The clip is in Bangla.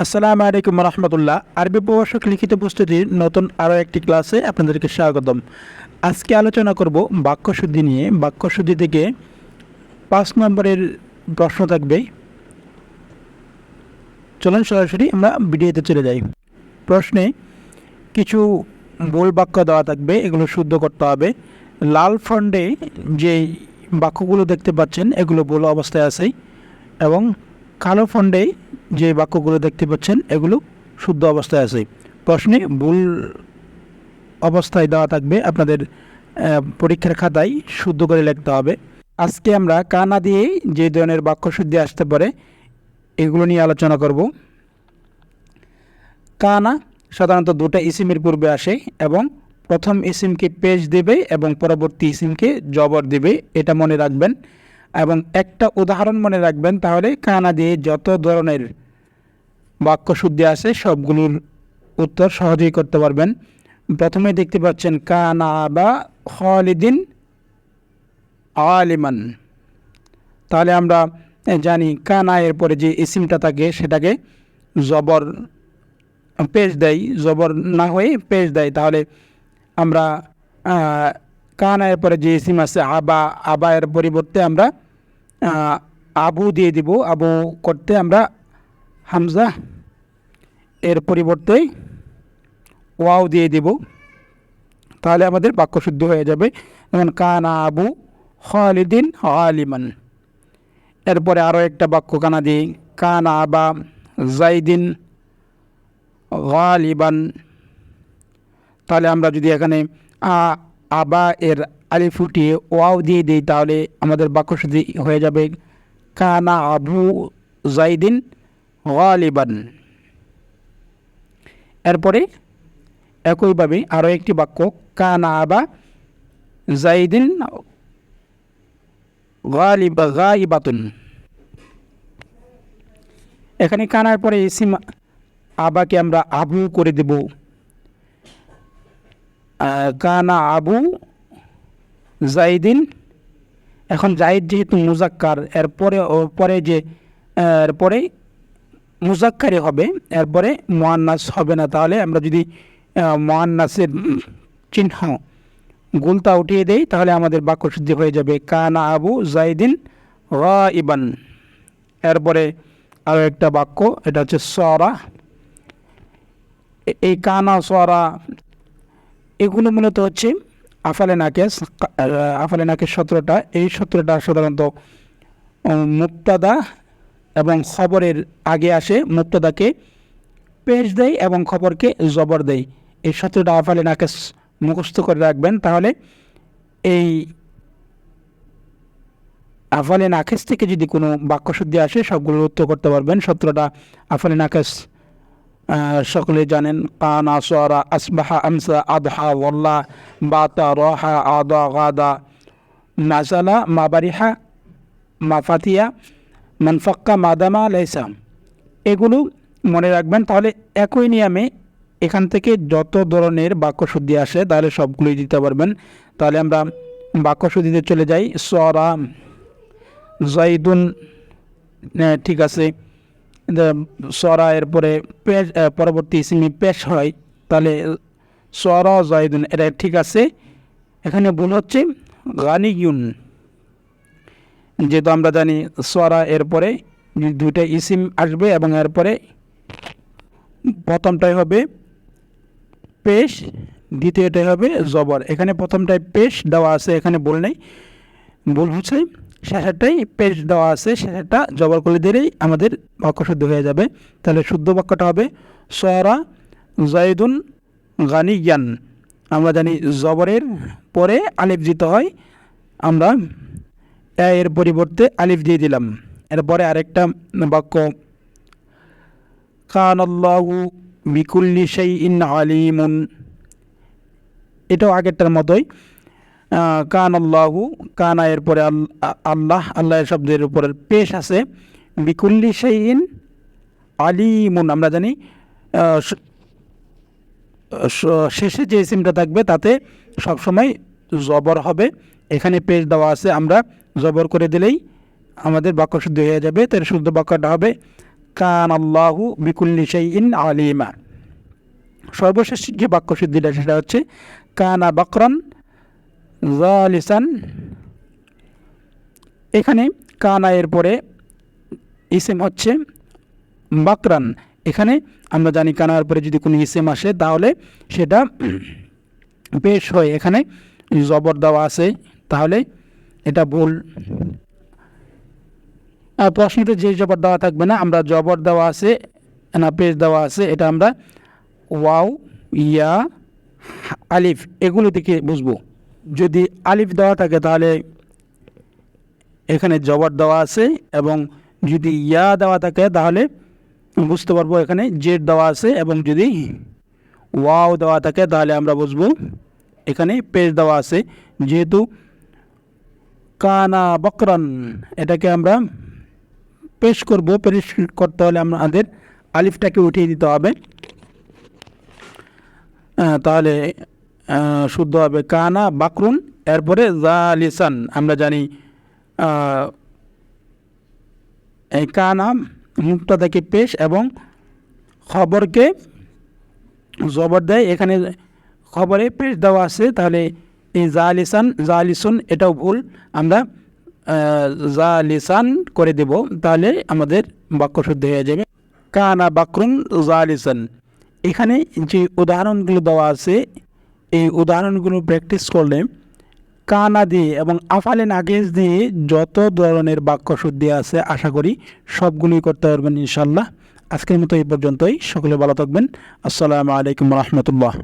আসসালামু আলাইকুম রহমতুল্লাহ। আরবি প্রভাষক লিখিত প্রস্তুতির নতুন আরও একটি ক্লাসে আপনাদেরকে স্বাগতম। আজকে আলোচনা করব বাক্যশুদ্ধি নিয়ে। বাক্যশুদ্ধি থেকে 5 নম্বরের প্রশ্ন থাকবে। চলুন সরাসরি আমরা ভিডিওতে চলে যাই। প্রশ্নে কিছু ভুল বাক্য দেওয়া থাকবে, এগুলো শুদ্ধ করতে হবে। লাল ফন্টে যে বাক্যগুলো দেখতে পাচ্ছেন এগুলো ভুল অবস্থায় আছে, এবং কালো ফন্টে যে বাক্যগুলো দেখতে পাচ্ছেন এগুলো শুদ্ধ অবস্থায় আছে। প্রশ্নে ভুল অবস্থায় দেওয়া থাকবে, আপনাদের পরীক্ষার খাতায় শুদ্ধ করে লিখতে হবে। আজকে আমরা কানা দিয়ে যে ধরনের বাক্যশুদ্ধি আসতে পারে এগুলো নিয়ে আলোচনা করব। কানা সাধারণত দুটো ইসিমের পূর্বে আসে এবং প্রথম ইসিমকে পেশ দেবে এবং পরবর্তী ইসিমকে জবর দেবে, এটা মনে রাখবেন। এবং একটা উদাহরণ মনে রাখবেন, তাহলে কানা দিয়ে যত ধরনের বাক্যশুদ্ধি আছে সবগুলোর উত্তর সহজেই করতে পারবেন। প্রথমে দেখতে পাচ্ছেন কানা বা খালিদিন আলিমান, তাহলে আমরা জানি কানা এর পরে যে ইসিমটা থাকে সেটাকে জবর পেশ দেয়, জবর না হয়ে পেশ দেয়। তাহলে আমরা কানা এর পরে যে ইসিম আছে আবা, আবা এর পরিবর্তে আমরা আবু দিয়ে দিব। আবু করতে আমরা হামজা এর পরিবর্তে ওয়াও দিয়ে দিব, তাহলে আমাদের বাক্য শুদ্ধ হয়ে যাবে। যেমন কানা আবু খালিদিন আলিমান। এরপরে আরও একটা বাক্য কানা দিই, কানা আবা জাইদিন গালিবান। তাহলে আমরা যদি এখানে আবা এর আলিফ উঠিয়ে ওয়াও দিয়ে দিই তাহলে আমাদের বাক্যশুদ্ধি হয়ে যাবে কানা আবু জাইদিন গালিবান। এরপরে একইভাবে আরও একটি বাক্য কানা আবা জাইদিন গাইবাতুন। এখানে কানার পরে ইসিম আবাকে আমরা আবু করে দেব। কানা আবু জাইদিন, এখন জাইদ যেহেতু মুজাক্কার, পরে যে এরপরে মুজাক্কারে হবে, এরপরে মুয়ান্নাস হবে না। তাহলে আমরা যদি মুয়ান্নাসের চিহ্ন গুলতা উঠিয়ে দেই তাহলে আমাদের বাক্যশুদ্ধি হয়ে যাবে কানা আবু জাইদিন গাইবান। এরপরে আরও একটা বাক্য, এটা হচ্ছে সরা। এই কানা সরা এগুলো মূলত হচ্ছে আফালে নাকেস। আফালে নাকেস 17টা, এই 17টা সাধারণত মুক্তাদা এবং খবরের আগে আসে। মুক্তাদাকে পেশ দেয় এবং খবরকে জবর দেয়। এই 17টা আফালে নাকেস মুখস্থ করে রাখবেন, তাহলে এই আফালে নাকেস থেকে যদি কোনো বাক্যশুদ্ধি আসে সবগুলোর উত্তর করতে পারবেন। 17টা আফালে নাকেস সকলে জানেন। কানা সরা আসবাহা আমসা আদহা ওয়াল্লা বাতা রহা আদা গাদা নাজালা মাবারিহা মাফাতিয়া মানফাক্কা মাদামা লাইসা, এগুলো মনে রাখবেন। তাহলে একই নিয়মে এখান থেকে যত ধরনের বাক্যশুদ্ধি আসে তাহলে সবগুলোই দিতে পারবেন। তাহলে আমরা বাক্যশুদ্ধিতে চলে যাই। সরা জাইদুন, ঠিক আছে, সরা এরপরে পেশ, পরবর্তী ইসিমে পেশ হয়, তাহলে সরা জাইদুন, এটা ঠিক আছে। এখানে ভুল হচ্ছে গানিয়ুন, যেহেতু আমরা জানি সরা এরপরে দুইটা ইসিম আসবে এবং এরপরে প্রথমটাই হবে পেশ, দ্বিতীয়টাই হবে জবর। এখানে প্রথমটায় পেশ দেওয়া আছে, এখানে ভুল নেই। ভুল হচ্ছে শেষেরটাই পেশ দেওয়া আছে, শেষেরটা জবর করে দিলেই আমাদের বাক্য শুদ্ধ হয়ে যাবে। তাহলে শুদ্ধ বাক্যটা হবে সরা জাইদুন গানিয়ান। আমরা জানি জবরের পরে আলিফ দিতে হয়, আমরা এর পরিবর্তে আলিফ দিয়ে দিলাম। এরপরে আরেকটা বাক্য কানাল্লাহু বিকুল্লি শাইইন আলিমুন, এটাও আগেরটার মতোই। কানাল্লাহু, কানা এর পরে আল্লাহ, আল্লাহের শব্দের উপরে পেশ আছে। বিকুল্লি শাইইন আলিমুন, আমরা জানি শেষে যে ইসিমটা থাকবে তাতে সবসময় জবর হবে। এখানে পেশ দেওয়া আছে, আমরা জবর করে দিলেই আমাদের বাক্যশুদ্ধ হয়ে যাবে। তার শুদ্ধ বাক্যটা হবে কান আল্লাহু বিকুল্লি শাইইন আলিমা। সর্বশেষ যে বাক্যশুদ্ধিটা সেটা হচ্ছে কানা বাকরান জালিসান। এখানে কানা এর পরে ইসেম হচ্ছে বাকরান। এখানে আমরা জানি কানার পরে যদি কোনো ইসেম আসে তাহলে সেটা পেশ হয়। এখানে জবর দেওয়া আছে, তাহলে এটা ভুল। প্রশ্নতে যে জবর দেওয়া থাকবে না, আমরা জবর দেওয়া আছে না পেশ দেওয়া আছে, এটা আমরা ওয়াও, ইয়া, আলিফ এগুলো থেকে বুঝবো। যদি আলিফ দেওয়া থাকে তাহলে এখানে জবর দেওয়া আছে, এবং যদি ইয়া দেওয়া থাকে তাহলে বুঝতে পারবো এখানে জেড দেওয়া আছে, এবং যদি ওয়াও দেওয়া থাকে তাহলে আমরা বুঝবো এখানে পেশ দেওয়া আছে। যেহেতু কানা বকরান এটাকে আমরা পেশ করব, পেশ করতে হলে আমাদের আলিফটাকে উঠিয়ে দিতে হবে, তাহলে শুদ্ধ হবে কানা বাকরুন। এরপরে জালিসান আমরা জানি এই কানা মুক্তাদাকে পেশ এবং খবরকে জবর দেয়। এখানে খবরে পেশ দেওয়া আছে, তাহলে এই জালিসান জালিসুন এটাও ভুল, আমরা জালিসান করে দেব, তাহলে আমাদের বাক্য শুদ্ধ হয়ে যাবে কানা বাকরুন জালিসান। এখানে যে উদাহরণগুলো দেওয়া আছে এই উদাহরণগুলো প্র্যাকটিস করলে কানা দিয়ে এবং আফালে নাকিস দিয়ে যত ধরনের বাক্য শুদ্ধি আছে আশা করি সবগুলোই করতে পারবেন ইনশাল্লাহ। আজকের মতো এই পর্যন্তই। সকলে ভালো থাকবেন। আসসালামু আলাইকুম রহমতুল্লাহ।